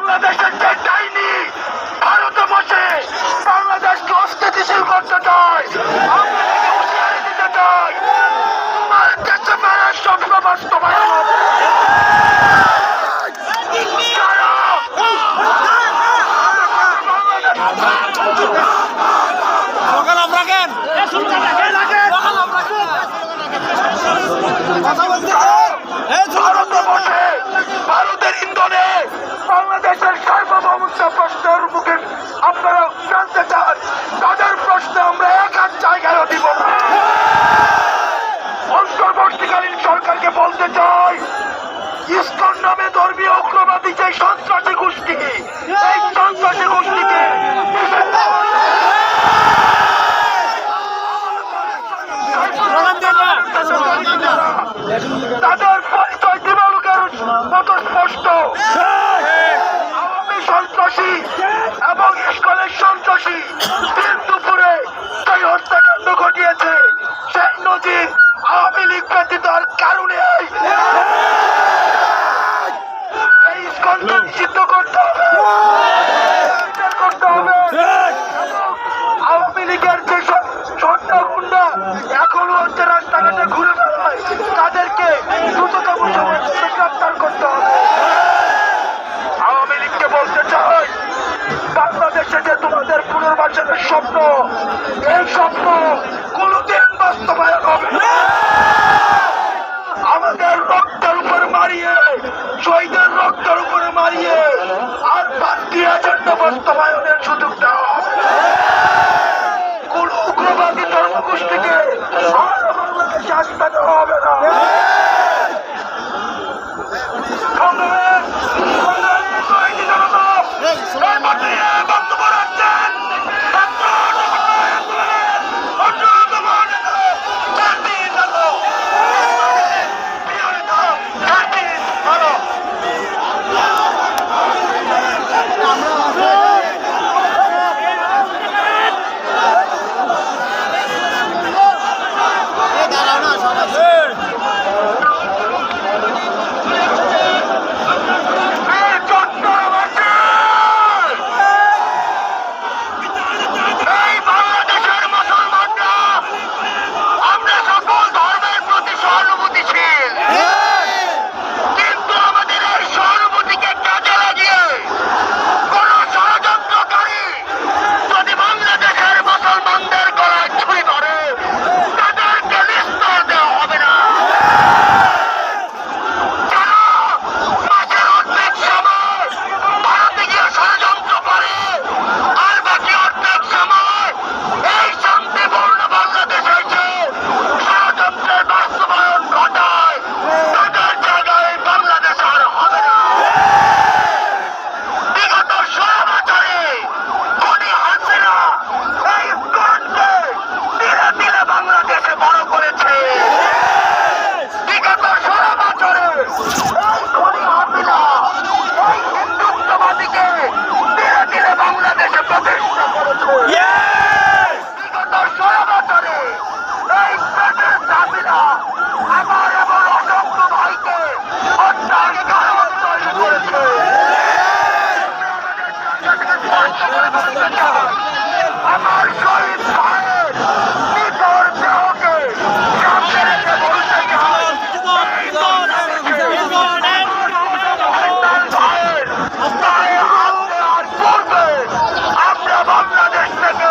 বাংলাদেশের যে ডাইনি ভারতে বসে বাংলাদেশকে অস্থিতিশীল করতে চায়, আমরা তাকে হুঁশিয়ারি দিতে চাই, তোমার দেশে ফেরার স্বপ্ন বাস্তবায়ন হবে। ভারতের ইন্ধনে বাংলাদেশের সার্বভৌমত্ব প্রশ্নের মুখে আপনারা জানতে চান, তাদের প্রশ্নে আমরা এক হাত জায়গায় দিব না। অন্তর্বর্তীকালীন সরকারকে বলতে চাই, ইসকন নামে ধর্মীয় উগ্রবাদী যে সন্ত্রাসী গোষ্ঠী, এই সন্ত্রাসী গোষ্ঠীকে তাদের পরিচয় দিবালুকের মতো স্পষ্ট। আওয়ামী সন্ত্রাসী এবং ইসকনের সন্ত্রাসী দিন দুপুরে সেই হত্যাকাণ্ড ঘটিয়েছে, সেই নজির আওয়ামী লীগ ব্যতীত আর কারণে এই ইসকনকে নিষিদ্ধ করতে হবে। আওয়ামী লীগের যেসব সন্ধ্যা গুন্ডা এখনো হচ্ছে রাস্তাঘাটে ঘুরে বেড়ায়, তাদেরকে দ্রুততম সময় গ্রেফতার করতে হবে। আওয়ামী লীগকে বলতে চাই, বাংলাদেশে যে তোমাদের পুনর্বাসনের স্বপ্ন, এই স্বপ্ন কোনদিন বাস্তবায়ন হবে না। আমাদের রক্তের উপরে মারিয়ে, শহীদের রক্তের উপরে মারিয়ে আর বাকি এজেন্ডা বাস্তবায়নের সুযোগ দেওয়া হবে। কোন উগ্রবাদী ধর্মগোষ্ঠীকে আর বাংলাদেশে আসতে দেওয়া হবে না। আমার শহীদ ভাইয়ের মৃতর দেহকে সামনে রেখে বলতে চাই, ভাইয়ের গায়ে হাত দেওয়ার পূর্বে আমরা বাংলাদেশ থেকে